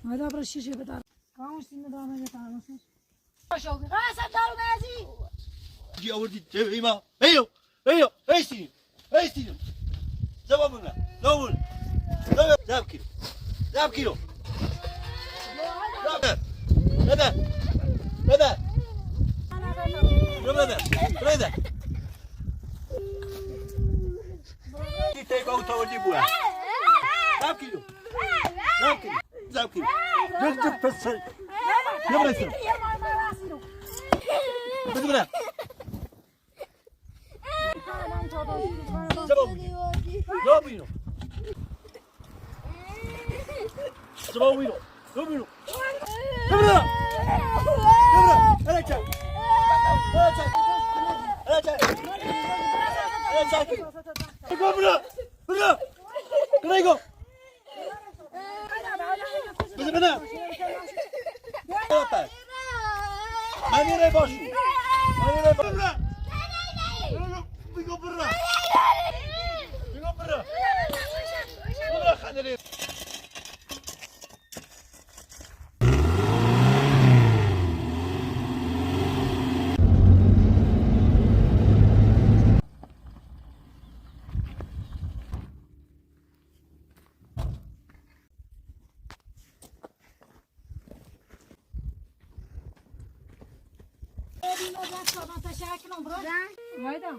هذا برا الشيشة بدار كاموس سنة دامه يتعامل ما شو قاسم دارو نازي جي أوردي تبعيما أيو أيو أيستينو أيستينو زوامنا زوامنا زاب كيلو زاب كيلو زاب هذا هذا هذا هذا تيجي أو تودي بوها زاب كيلو زاب كيلو زاب كيلو جد بس يلا يصير بدنا زبابينو زبابينو زبابينو بدنا بدنا أنا جاي أنا جاي أنا جاي أنا جاي بدنا بدنا كريجو بدنا ماني ريباشو ماني ريباشو بيجو برا بيجو برا برا خليني Ayda.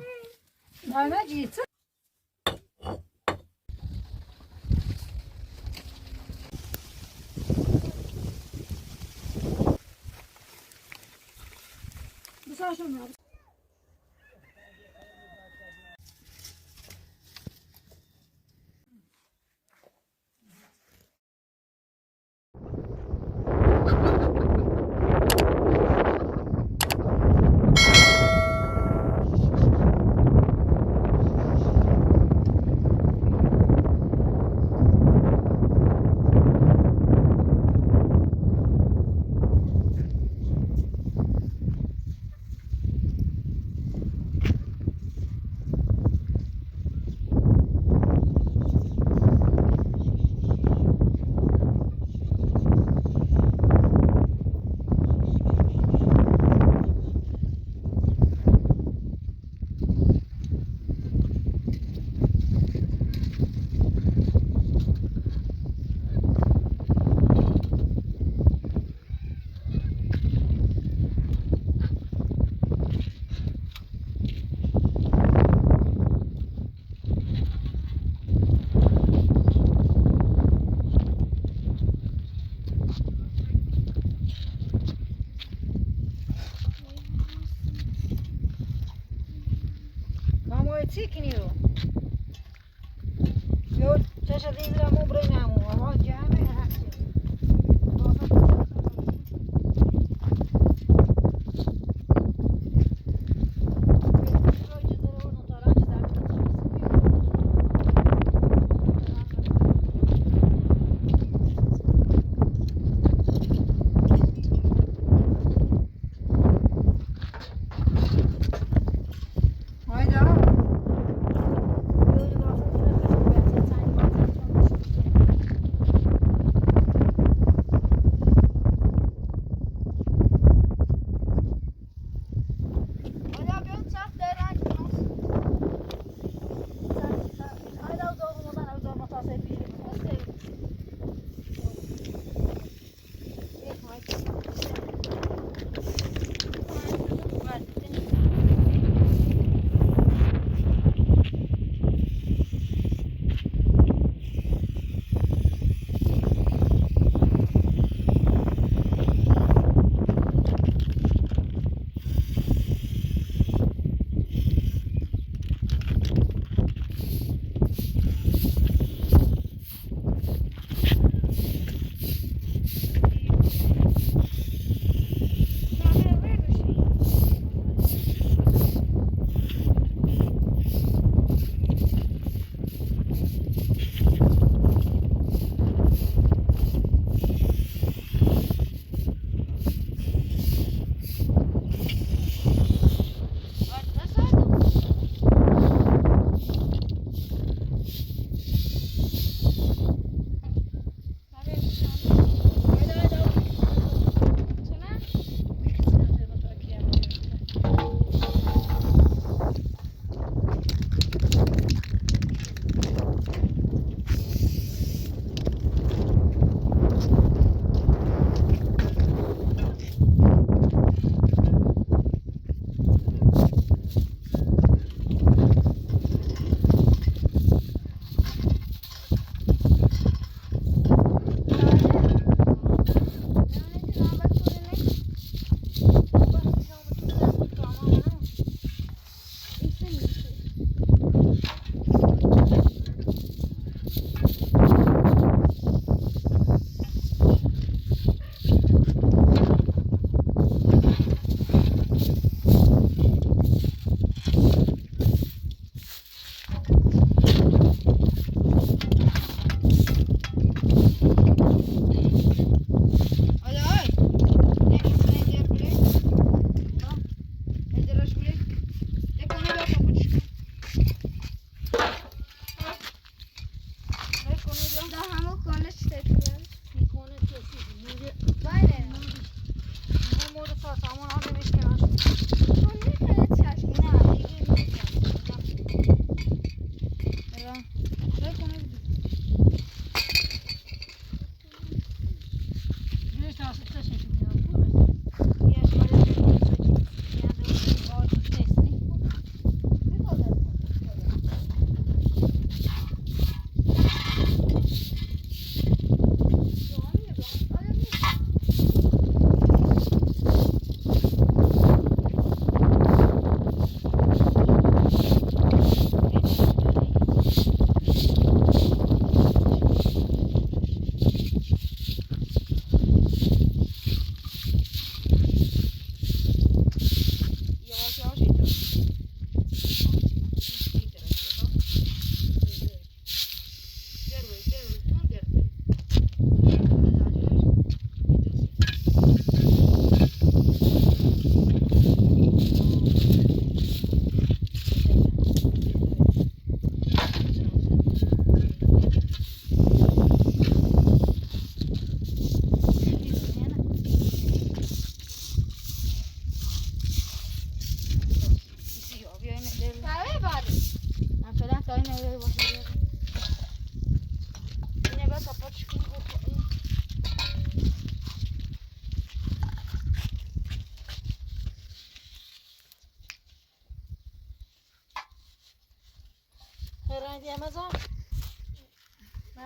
Ayda git. Bu saçma mı? Ticniu. Eu já dei a mão para a mão, a voz já é rápido.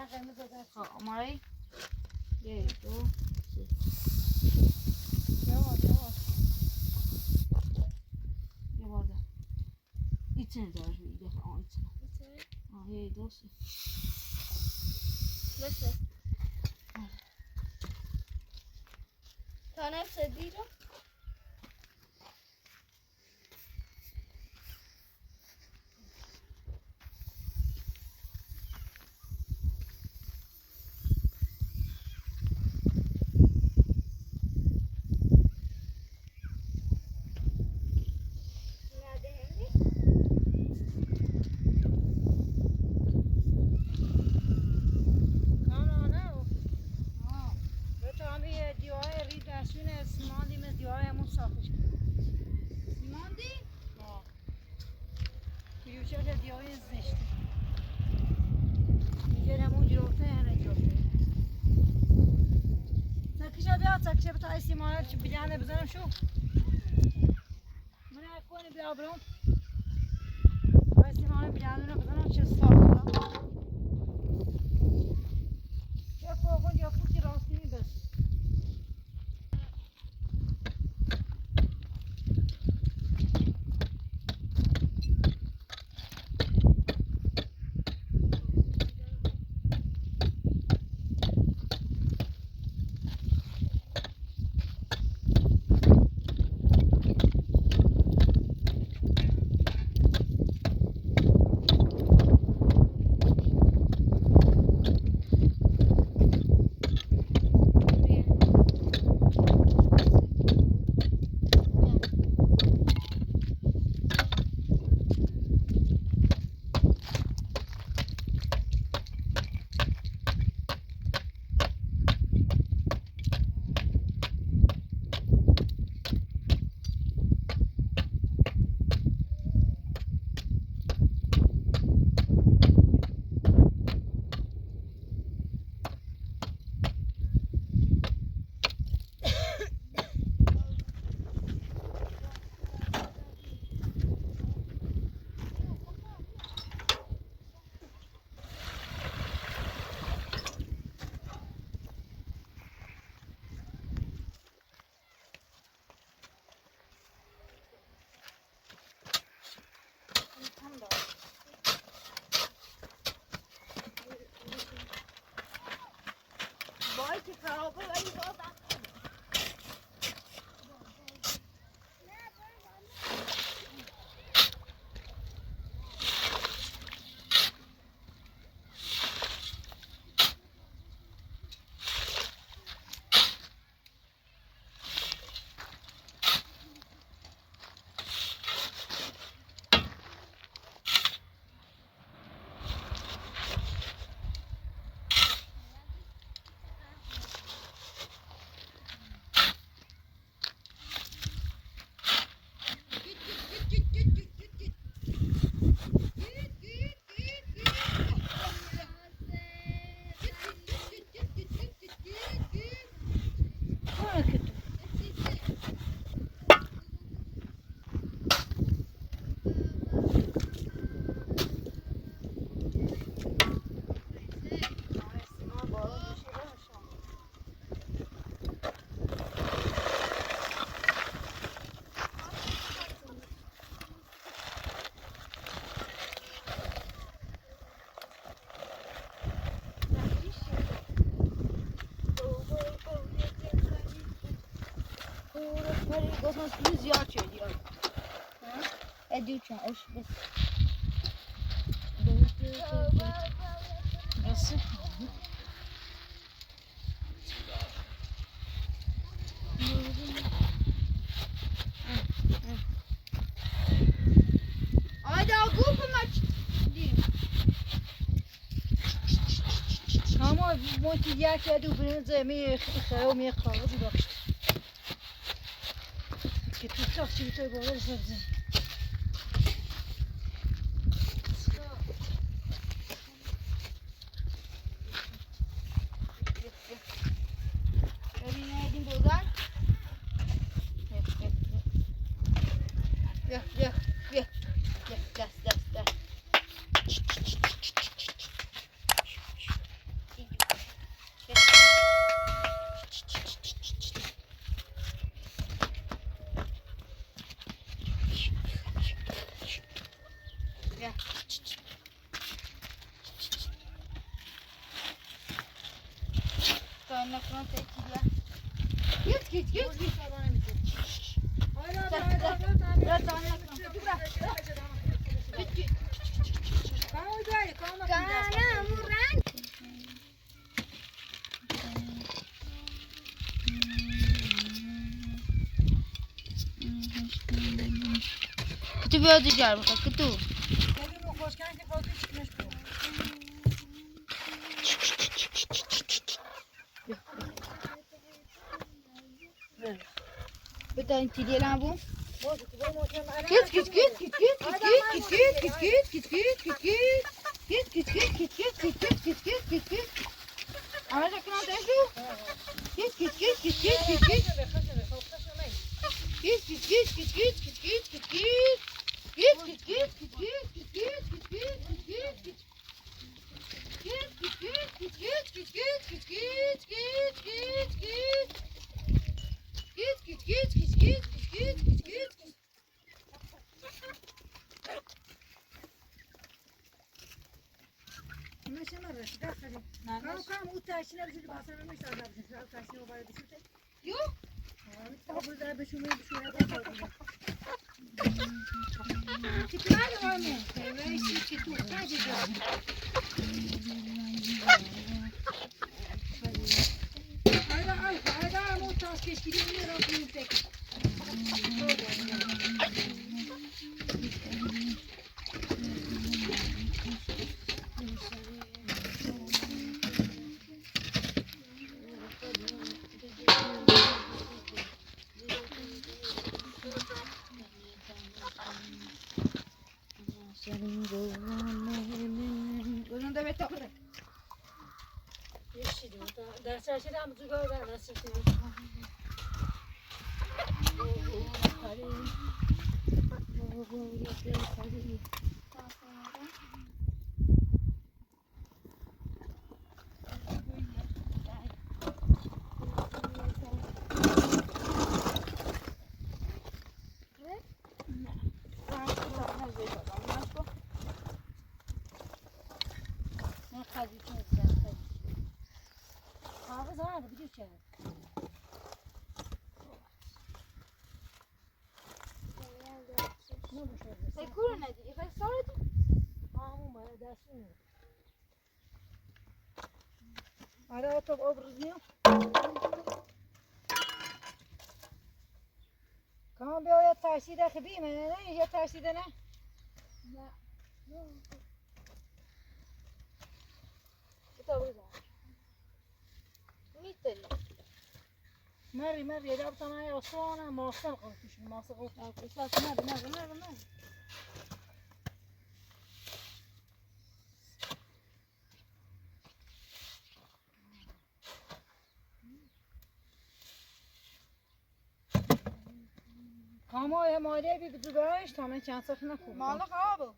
نه قرمز داد. آماری 1 2 3 یه بار ده ایتونه دارش بیده ایتونه 1 2 3 بس تا نفس دیرو ساکشه بتا استیمانه چی بیانه بزنم شو من اکنه بیا برام استیمانه بیانه بزنم چه ساخته چه فوقون یا فوقی راستی بس گفتم سوی زیاد شد یاد ادیو چون اش بس بس Ayda گوپ maç اما مونتی یک ادو برنزه می خیلی می خواهد باشه که تو چاق چی توی باور سبزی ببین ایدین بودن بیا دست دارن نکنن تکیه. گیت تو بیا دیگر بخواه که تو بتا این تیلیه لنبون آره تو ابرزیو کام بیا یه ترسیده خبیمه نه یه ترسیده نه مری یه دابتان های اصلا ماستر قلتش ماستر قلتش نه کاما یه مالیه بی بدو برایش تا من چند ساخت نکنم مالا خوابو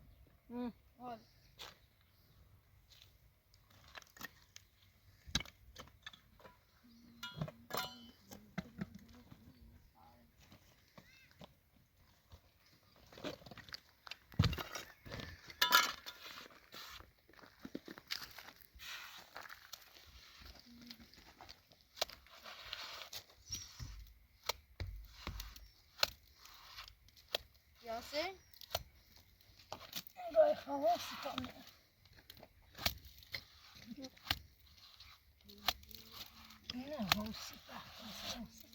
یاسر رای خواست کنم نه حوصی بخواست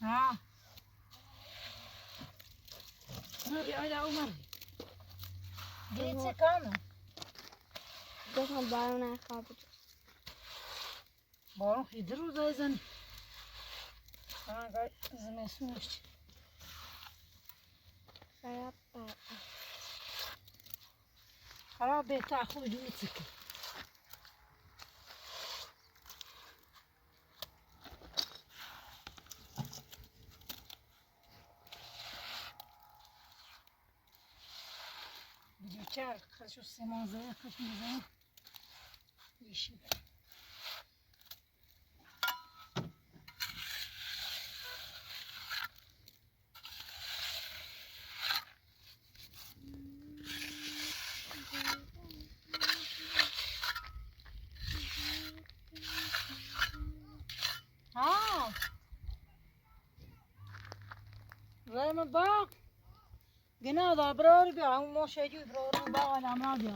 ها Ayda Umar. Geçse kanı. داشتم بارون خواب بارون خیلی روز ایزن. آنگاه زمستونش. خراب بهتر خوبی دوست که. چهار خشو سیمان زده خشم زده ایشی ها رم باغ گنا دا برار بیا اون ما شدی برار باغ الامر بیا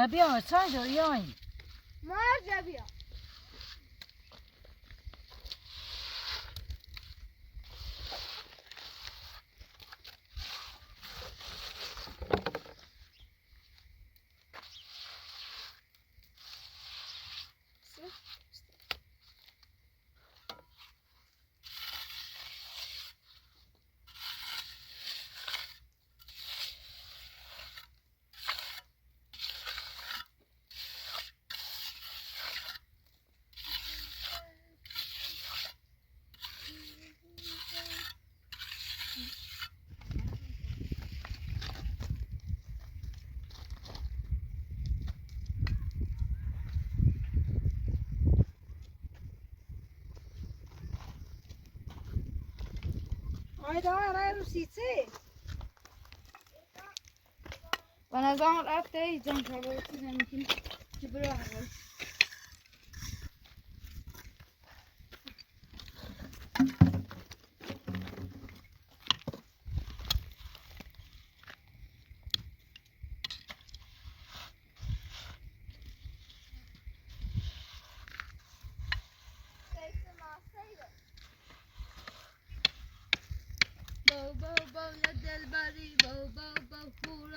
بیا چای داری یاین مارجا بیا آیدا آره رو سیچه و نظام رفته ای جان شبابتی نمیکنی که برو اول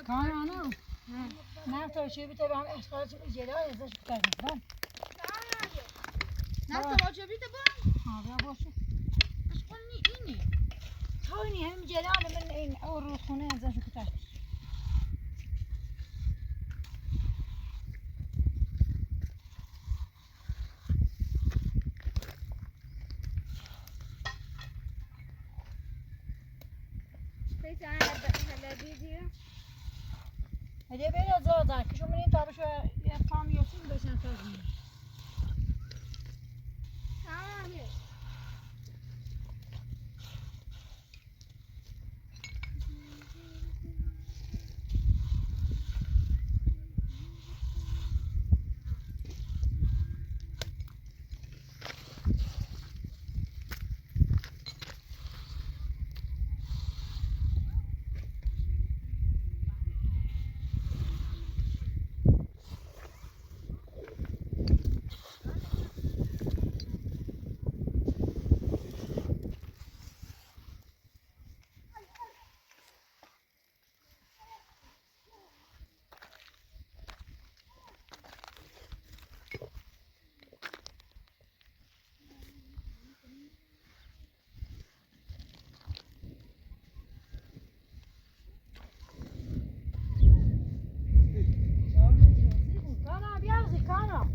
کانانو نه تا چه بیت به هم اخراج جلوی ازش کردن نه تو باچه بیته برم آره باشه اشکال اینی تو اینی هم جلال من این رودخونه ازش کتر پیسه هلا بیدیو هدیه بیاد زادن که شما این تابشو یه فام یتیم بشن تازی تمام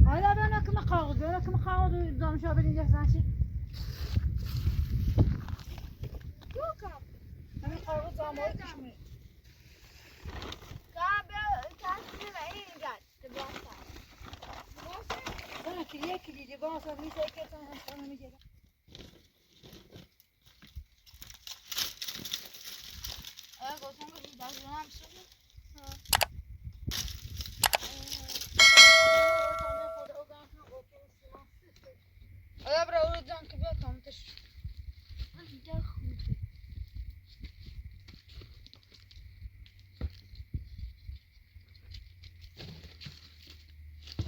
حالا بنا که مخاوض بنا که مخاوض دانشجو بدین جه زنشی یوکم همین خواهد زامایی کشمیر تصمیم این جد دباسا زنه کلیه کلیدی باسا میشه که تن هستانه میگیره آیا گفتم که این دست هم شده آیا برای او رو جان که بیا کامتش من دیگه خوبه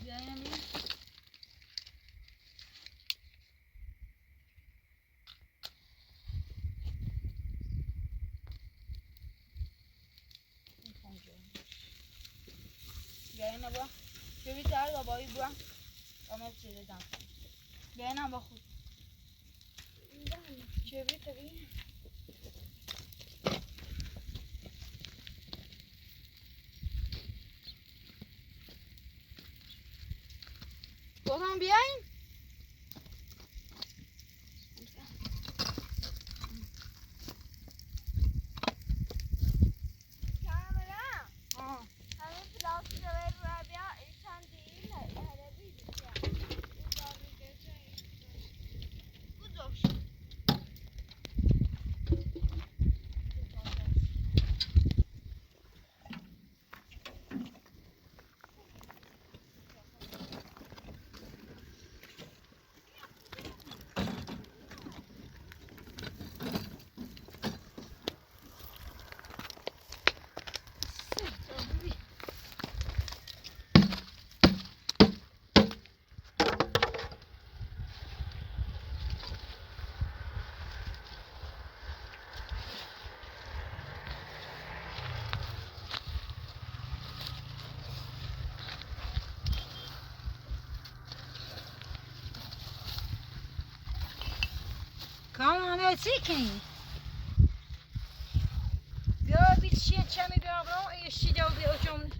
بیایم این بیاین با چه بیشتر بابایی با کامل چیزی دام بیاین با خود چه بیشتر بازم بیاین Kamran, چی کنی؟ بیا بیت شیه چمی بیا برام ایشی دو بیا چون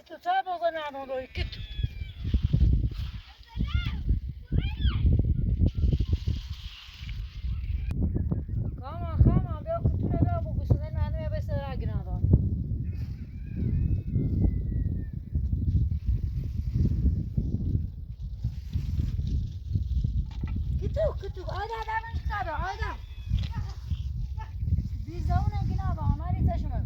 تو تا بگو نمون روی که تو کامان بیا کتونه بیا بگو شده نانه بیا بسته را گران دار کتو آیده دمش کده آیده بیزاونه گنا با آماری تشمه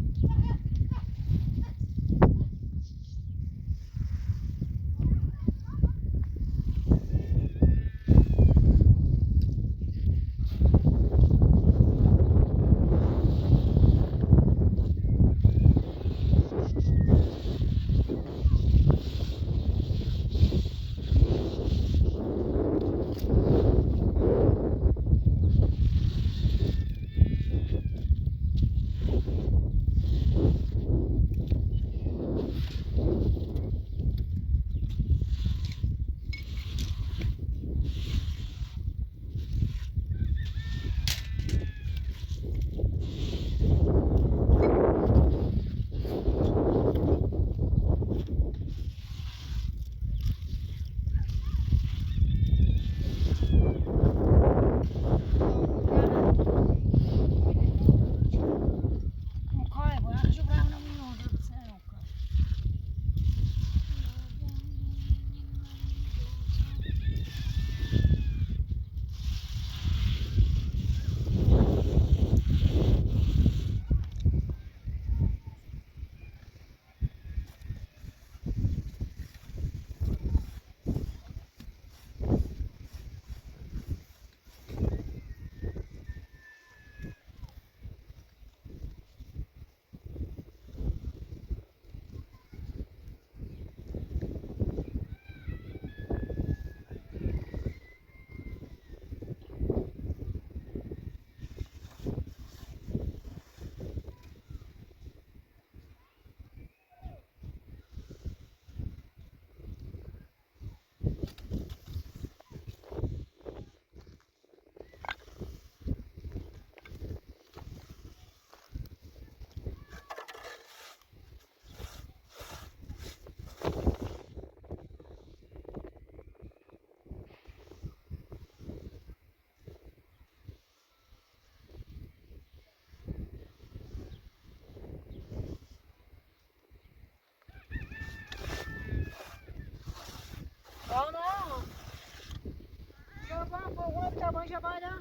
من فوقونه بتابعون شبانا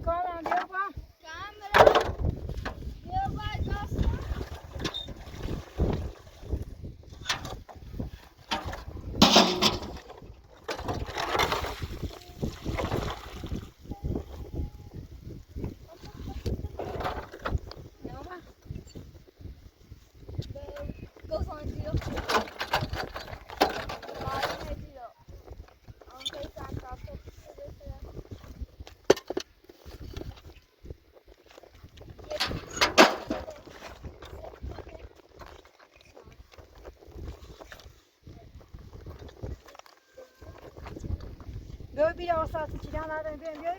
Kamran bia با بیا باید داستان بیا بیا واسه چیدن نداریم بیایم بیایم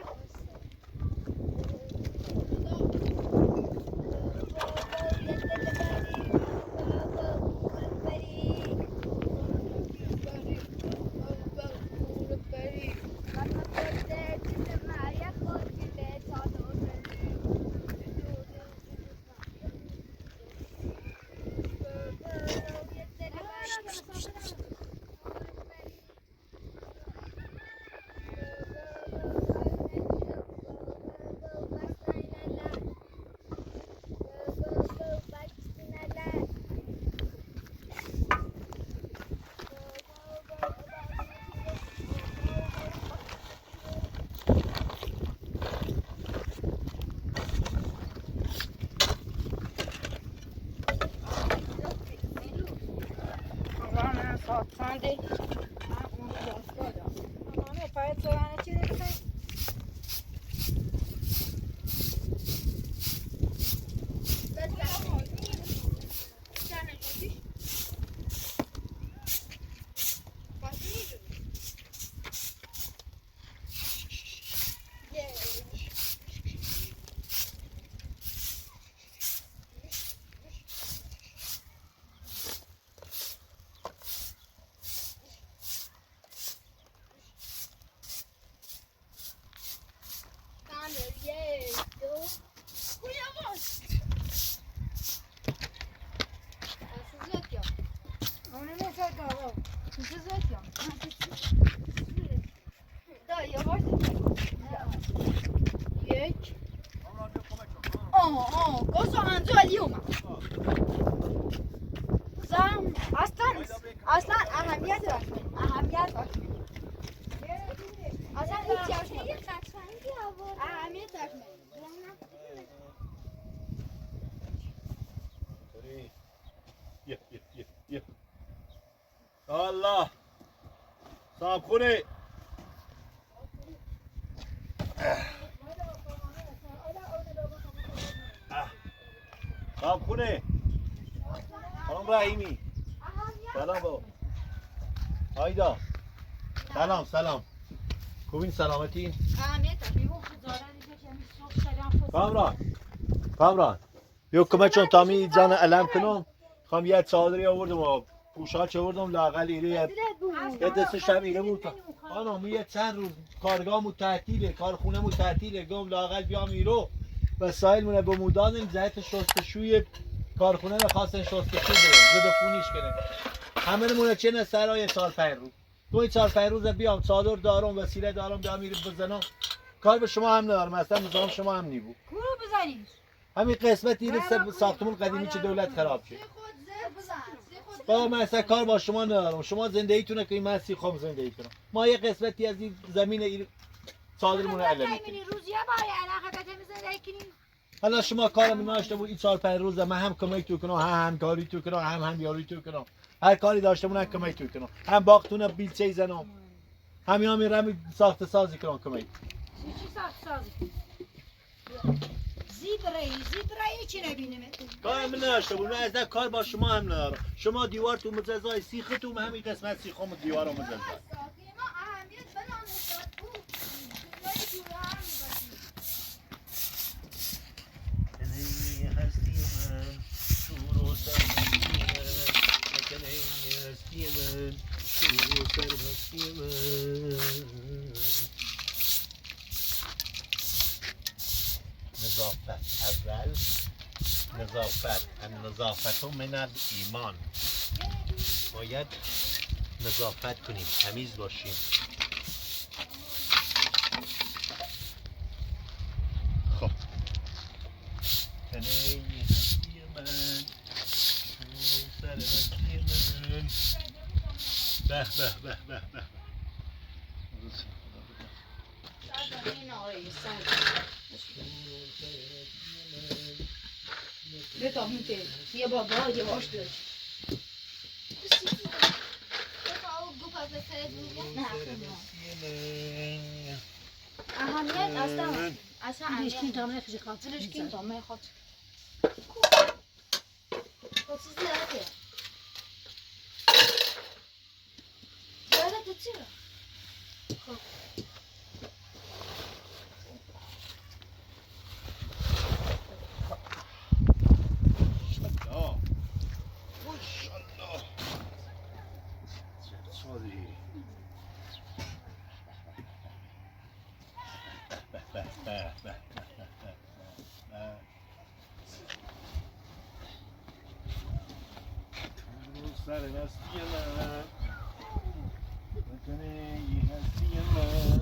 ساعتی Mamãe, pai, tu vai tirar isso aí. اصلا اهمیت داشت اهمیت داشت اصلا هیچ اهمیت داشت یه الله صاحب خونه صاحب خونه خانم رحیمی سلام بابا آیدا سلام سلام خوبین سلامتین اهمیت داشت کامران بیا کمک چون تامی جان علم کنم خواهم یه چادری آوردم و پوشاچ آوردم لااقل ایره یه دست شب ایره بود خانم یه چند روز کارگاهمو تعطیله کارخونه‌مو تعطیله گم لااقل بیام ایرو وسایل مونه بمودادن جهت شستشوی کارخونه رو خواستن شستشو برم زده فونیش کنه همه مونه چه سرای 4-5 روز تو 4-5 روز بیام چادر دارم وسیله دارم بیام میره بزنم کار به شما هم ندارم اصلا نظام شما هم نیبو کورو بزنید. همین قسمت ایره ساختمون قدیمی چه دولت خراب شد بابا من اصلا کار با شما ندارم شما زندگیتونه که من سیخم زندگی کنم ما یه قسمتی از این زمین ایره چادرمون رو علم میکنیم روزیه باید علاقه بده میزنه کنیم. حالا شما کارم ناشته بود این 4-5 روز من هم کمک تو کنم هم همکاری تو کنم هم یاری تو کنم هر کاری داشته من کمک تو کنم هم باختون بیلچه زنم همین رمی ساخت سازی کنم کمک چی ساخت سازی؟ زیبرایی چی نبینیم؟ کار من ناشته بود من از کار با شما هم ندارم شما دیوار تو مززای سیختون همین قسمت سیخم دیوارم مززای نظافت اول نظافت النظافت من الایمان باید نظافت کنیم تمیز باشیم خب تنه هستی من سر هستی من به به به به به بتا میته یه بابا یه باش داشت اهمیت اصلا دیشکین تامه خیلی خواهد دیشکین تامه خود خود چیزی داره داره تو چی رو ماشاءالله صادری به به به به سر هستی من وطنه هستی من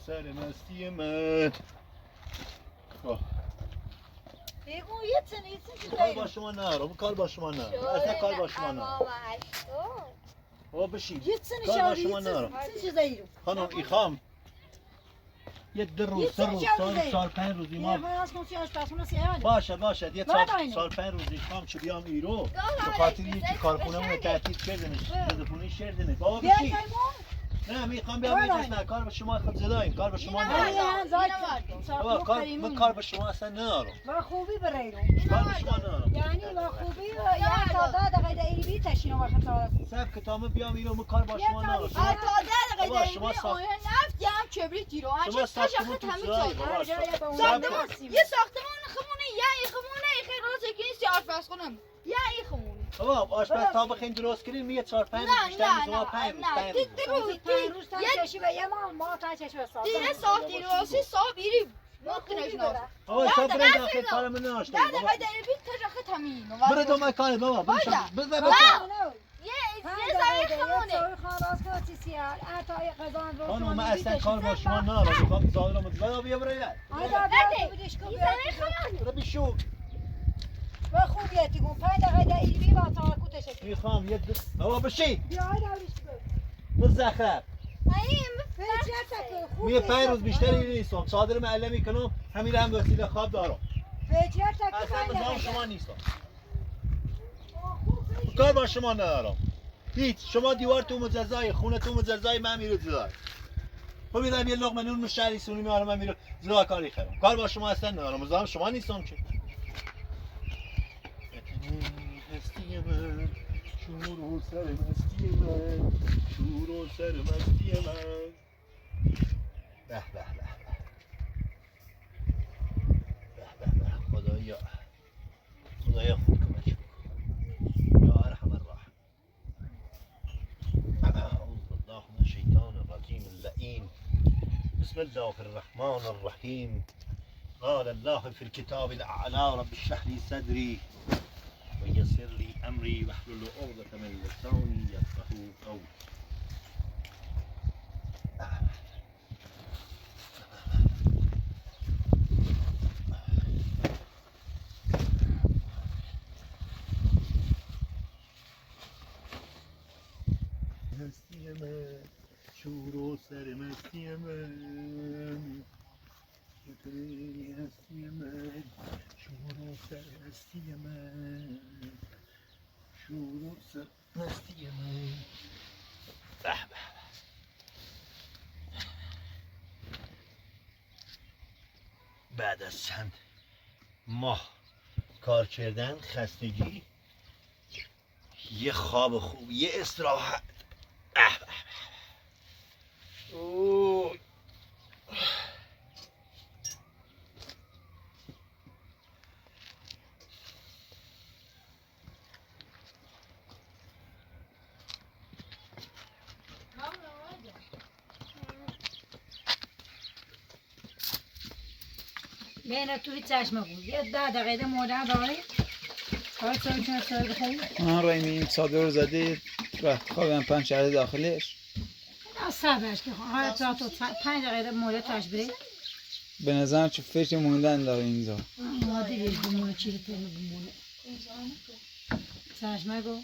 سر مستی من بگو یه چیزی کار با شما نرم کار با شما نرم اصلا کار با شما نرم بابا بشید یه چیزی کار با شاری شما نرم چیزی رو خانم ایخام یه 2 روز 3 روز 4 5 روزی ما باشه یه 4 5 روزی خام چه بیام ایرو به خاطر یکی کارخونه رو تعطیل کردنش تلفنی شردنه بابا بشید نه میخوام بیام نه کار به شما خود زدایم کار به شما ندارم بابا کار به شما اصلا ندارم با خوبی برایرو کار به شما ندارم یعنی با خوبی یا تا 10 دقیقه ایری تشینو وقت تا سب کتامه بیام ایرو من کار با شما ندارم تا 10 دقیقه شما نفت یا هم کبریت رو شما ساختمون تو زایی یه ساختمان خمونه یا خمونه خیلی روزه که نیست یا آشپز خونم یا خمونه بابا آشپز تا بخین درست کنیم میگه 4 5 روز بیشتر نیست ما 5 روز تا چشی به یه ما تا چشی به ساخت دیگه ساختی رو واسه صاحب ایری ممکنش ناست بابا شب بریم داخل کارم ناشته ده دقیقه در بیت تجاخه تمین برو دو مکانه بابا بزن یه زنی خمونه خانم من اصلا کار با شما ندارم میخوام زادرم بابا بیا برو یاد یه زنی خمونه برو بیشو و خوبیتی گون 5 دقیقه در ایری با تا کوتش میخوام یه بابا بشی بیا داریش بزخر خوب میگه 5 روز بیشتر ایری نیستم صادر معلم میکنم همین هم وسیله خواب دارم اصلا بزام شما نیستم کار با شما ندارم هیچ شما دیوار تو مجزای خونه تو مجزای من میرو زدار خب میرم یه لقمه نون مشتری سونی میارم من میرو زدار کاری خرم کار با شما اصلا ندارم بزام شما نیستم که هستی من شور و سر مستی من شور و سر مستی من به به به به خدایا خوب کمک یا ارحم الراحمین اعوذ بالله من الشیطان الرجیم اللعین بسم الله الرحمن الرحیم قال الله في الكتاب الاعلى رب اشرح لي صدري ويسر لي امري واحلل عقدة من لساني يفقهوا قولي مستی من شور و سرمستی من هستی من شور و سرمستی من شور و سرمستی من به به بعد از چند ماه کار کردن خستگی یه خواب خوب یه استراحت اوه. بین توی چشم بود یه 10 دقیقه مادر داری کار چون سر بخوری آن رای می‌بینیم صادر رو زدید رفت خوابم 5 شهر داخلش صبرش که ها 4 تا 5 دقیقه مادر تاش بری به نظرم چه فکر موندن داره اینجا مادر یه بمونه چی رو بمونه چشم گو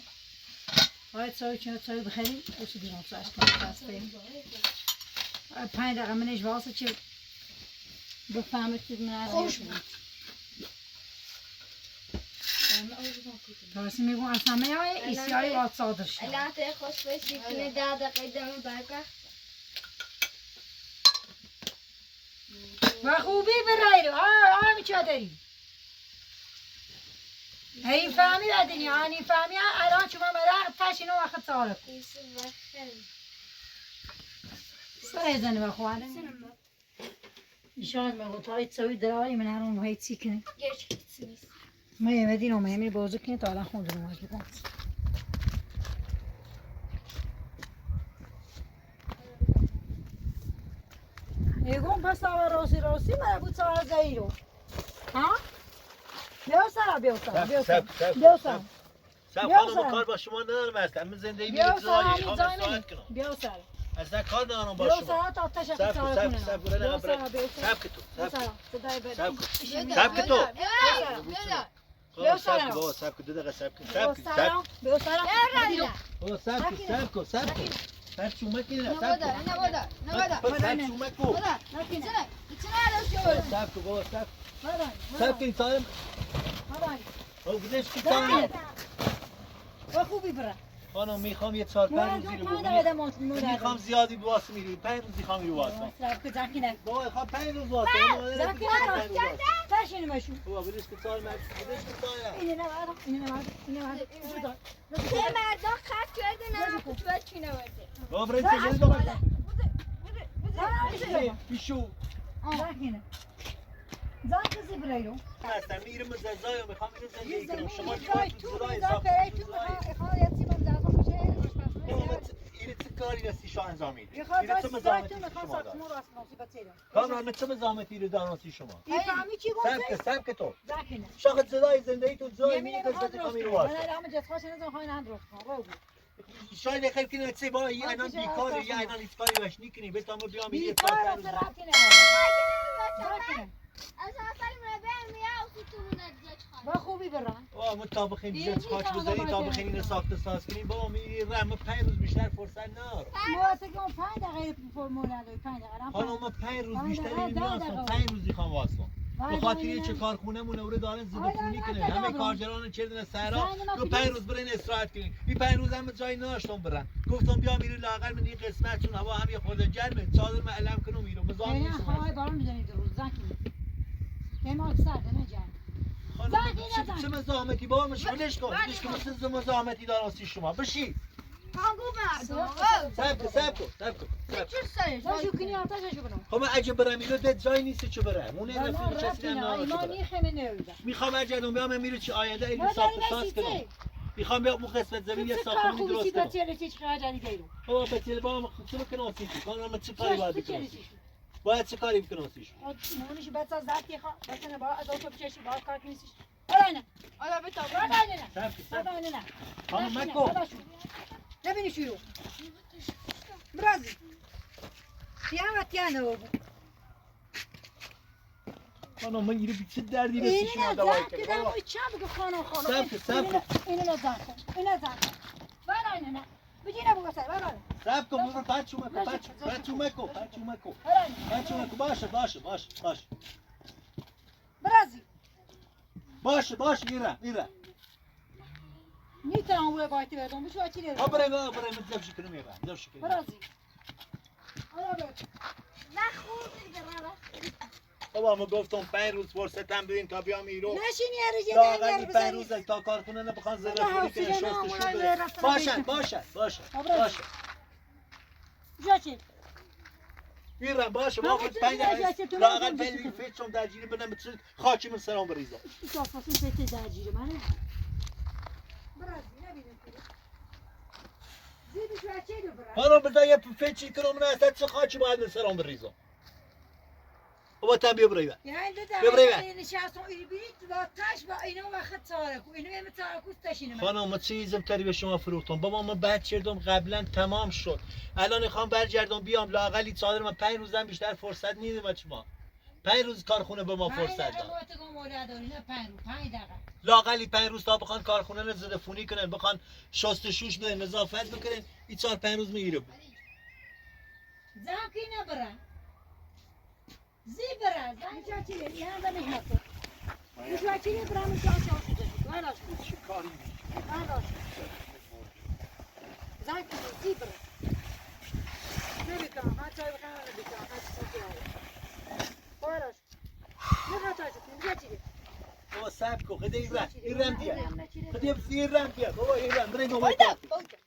های چای بخریم اوشی بیرون چشم دست بریم 5 دقیقه منش واسه چی بفهمید که من خوش بود درستی میگم اصلا میای ایسیای وات صادر شد الان تا خوش باشی کنه 10 دقیقه دم برگرد و خوبی برای رو آمی چه داری این فهمی بدینی این فهمی الان شما مدن تشینو وقت سارک ایسو بخیر سر زنه بخوانه ایشان مگو تا ایت سوی درایی من هرون وحید سی کنه گرچه کسی نیست ما یه مدین اومه یه بازو کنه تا الان خون دارم واجب کنم ایگون پس آور راستی من بود سوار زایی رو ها؟ بیا سر سب خانم کار با شما ندارم هستم من زندگی میره زایی خوام استراحت کنم بیا سر اصلا کار ندارم با بیا شما سر تا آتش اخی سوار کنه سب که تو بیا سب سر بابا سب که 2 دقیقه سب که بیا سر سب که سب چومک اینه سب نبادا سب چومک کو سب که بابا سب که این سالم او گذش که سالم و خوبی برا خانم میخوام یه 4-5 روزی رو میخوام زیادی بواسه میری 5 روزی خواهم میری واسه بابا خواهم 5 روز واسه ترشینی مشون بابا بلیش که سال مرد بلیش که سال اینه نبرد سه مردان خط کرده نه کتبت چی نورده بابا برای چه جایی دوباره زن بیشو کسی برای رو هستم میرم ززای و میخوام اینو زندگی کنم شما تو اینه چه کاری رسی شو انجام میدی اینه چه مزاحمتی شما کامران چه مزاحمتی رو دانستی شما این فهمی چی گفته؟ سب که تو شاخت صدای زندگی تو زای میگه که خواهم میرو واسه من الان جسخاش نزم خواهی نندرست کنم شاید خیلی کنه چه با یه اینا بیکاره یه اینا نیست کاری باش نیکنی بس ما بیام یه بیکار کار رفته رفتی نه از اصلا مربع میاه و تو با خوبی برن ما تا بخیم جنس خاک بزنی تا بخیم اینو ساخت ساز کنیم بابا میری رم 5 روز بیشتر فرصت ندارم ما اصلا که 5 دقیقه فرمول نداری 5 دقیقه حالا ما 5 روز بیشتر نمی‌رسم 5 روزی خوام واسه به خاطر یه چه کارخونه مونه اورو دارن زندگی کنه همه کارگران چردن سرا تو 5 روز برین استراحت کنین این 5 روز هم جای ناشتم برن گفتم بیا میری لاغر من این قسمت چون هوا هم یه خورده گرمه چادر من علم کنم میرم مزاحم نه نیستم های بارون میزنید روز زنکی ما سرده نه جان چه مزاحمتی بابا مشغولش کن مثل مزاحمتی دارم سی شما بشی کانگو مردم سب کن چه سرش شو کنی آتششو کنم خب من اگه برم اینو ده جای نیست چه برم اون رفیق نشستن نه ایمانی خیلی نمیدم میخوام اجدون بیام میره چی آینده این ساخت ساز کنم میخوام بیام اون قسمت زمین یه ساختمانی درست کنم چی خرج دیگه بابا بچه با چه بکنم واسیش من چه کاری باید بکنم باید چه کاری بکنم واسیش مونیش بچا زد که بچا با از اون بچش با کار کنیش آلا آلا بتا نه خانم مکو نبینی شروع برازی تیانو خانم من یه چه دردی رسی شما دوای که دم چه بگو خانم سب اینو نزن اینو نزن ولی نه بگیره بگو سر برای رب کن ببر پچو مکو باشه باشه میره میتونم اون بایتی بردم بشو چی دیگه برای متلفش کنم میره برازی بابا ما گفتم 5 روز فرصتم بدین تا بیام ایرو نشین یه روزی لااقل 5 روز تا کارخونه نبخوان زرفوری کنه شستشون باشه جا چی؟ میرم باشه ما خود 5 دقیقه لااقل پلی فکرم درگیری بدم بتونید خاکی من سرام بریزم این کاسفاسی فکر درگیره منه برازی نبینم زیدش بچه دو برای حالا بذار یه فکری کنم من اصلا چه خاکی باید من سرام بریزم بابا تا بیا برای یعنی ببره نشستم ایری بیرید با تش با اینو وقت تارکو اینو همه تارکو تشینه من خانم ما چیزم تری به شما فروختم بابا ما بعد چردم قبلا تمام شد الان میخوام برگردم بیام لااقلی صادر من 5 روزم بیشتر فرصت نیدم شما 5 روز کارخونه به ما فرصت داد 5 دقیقه لااقلی 5 روز تا بخوان کارخونه رو زدفونی کنن بخوان شستشوش بدن نظافت بکنن این 4-5 روز میگیره زاکی نبره زیبره زاکی چی یه هم نمی‌هست مش چی نبره من چاچ والاش چه کاری والاش زاکی زیبره نمی‌کنم من چای بخورم نمی‌کنم والاش نه تا چی بابا سب کن خدا ایران دیا خدا ایران دیا بابا ایران برای نوبت کار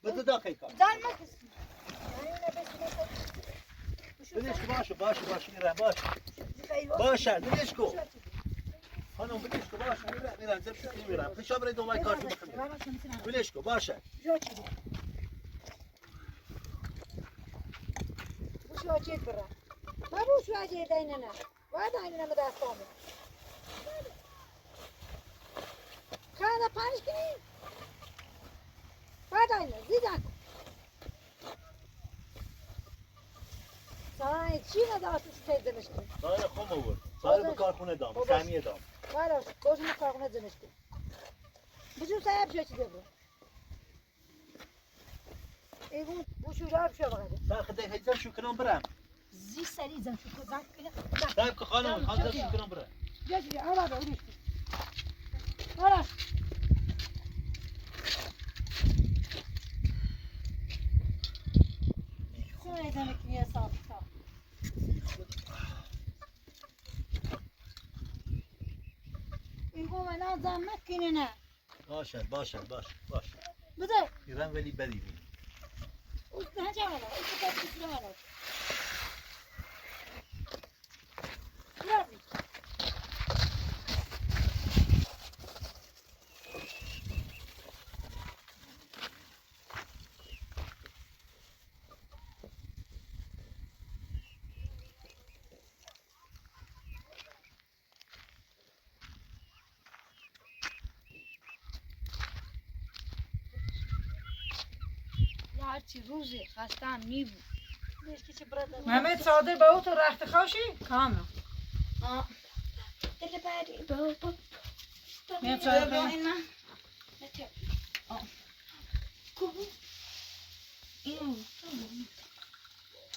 بده داخل کار بدش کو باشه ایران باشه بدش کو خانم بدش کو باشه ایران زب شو ایران خشاب برای نوبت کار بدش کو باشه وش واجد برا ما بوش واجد ديننا واديننا مدافعهم كان پنج کنی واديننا زيدك سای چی نداشت استاد زمشکی سایه خوم آورد سایه به کارخونه دام سمیه دام والاش کوزم کارخونه زمشکی بجو صاحب شو چی دبر ایگون بوشو جاب شو بغده ساخت هیچ شو کنم برم زی سری زن شو زن کنه سب که خانم خانم شو کنم برم جاجي على ده وليش خلاص شو يدنك يا صاحب يقوم انا زمكن انا باشه بده ایران ولی بدی بی نه جوالا ايش بس جوالا لازم هرچی روزی خستم میبود محمد صادر با تو رخت خوشی کامل دل بری بابا میام چای با این من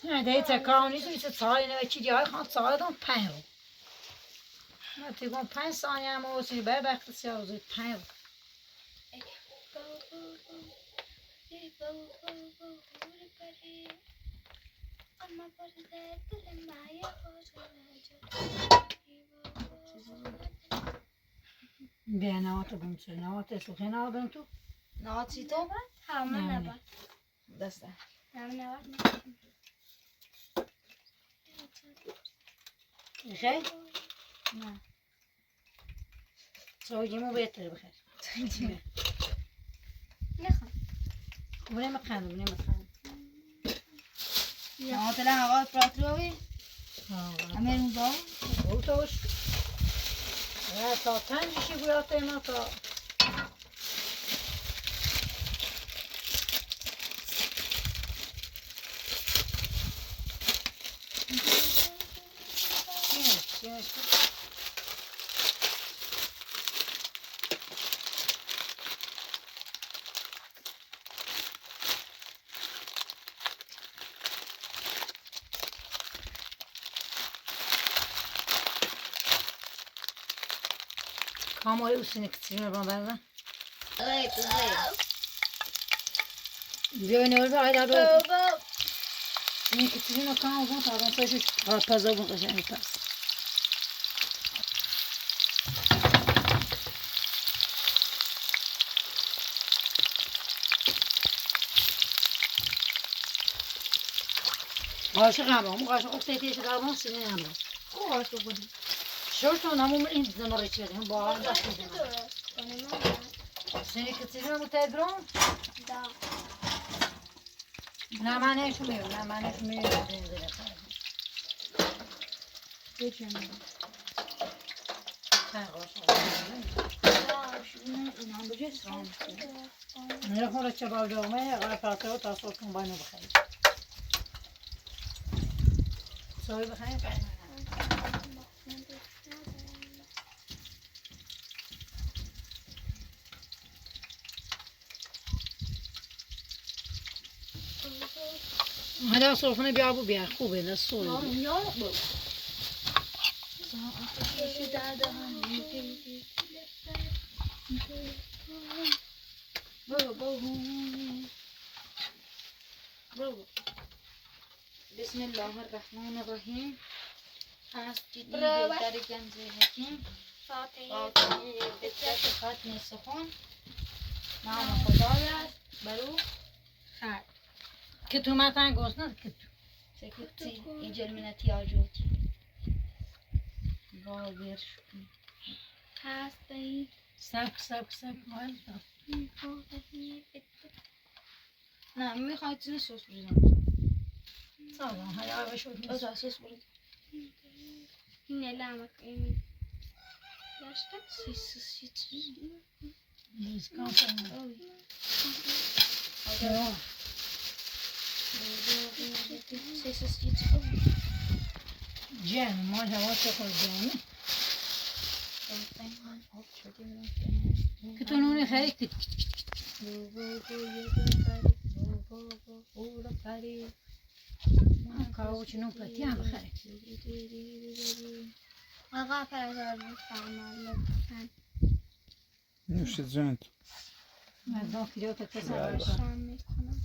نه دیگه کار نیست میشه چای نه چی دیگه خان چای دام پنج نه تیگم 5 ثانیه هم اوسی به وقت سیاه روزی 5 بیا نوات بم چه نوات سو خنا بم تو ناچی تو؟ همه نه. نباد دسته همه نباد خیر نه چایمو بهتره بخیر نخوام بونه مخندم نوات هوا پراتروی همه روزا او توش تا 5 شی گویات ما تا Kamuoyu üstüne kıtırıyor bana. Evet, Böyle öyle ayda böyle. Ne kıtırıyor kan o zaman pardon sadece pazar bu kaçan yaparsın. Kaşık ama, kaşık o tetiği kalmam senin ama. O var çok iyi. Şort onamın intizamı içerim. Bağırın da sizin. Seni kıtırıyor mu tedron? Da. Ne mane şumuyor, ne mane şumuyor. Geçelim. Sen kaşık. Ya şunu inandıracağız. Ne kadar çabalıyor mu? Arkadaşlar o tas olsun bana bakayım. Soy bakayım. Hala sofrana bir abu bir خوبه نه soy. Ya bu. Şu daha Bismillahirrahmanirrahim. Hasjidi در گنج حکیم فاتحه بدت ختم سخن نام خدای است برو خیر که تو مثلا گوش نه که تو سکتی ایجل من تیاجوتی باور هستی سب مال نه میخوای چیزی سوس بریدم سلام hala به شو سوس برید yine lamak emin. Yaşta سیس چیزی نیست کام سیس چیزی جن ما هوا چه خورده که تو نون خیلی کت کاوچ نون پتی هم خیلی آقا فرزار میفهمم لطفاً نوش جونت. مردم کلیو که کسا بله. باشن شام میکنم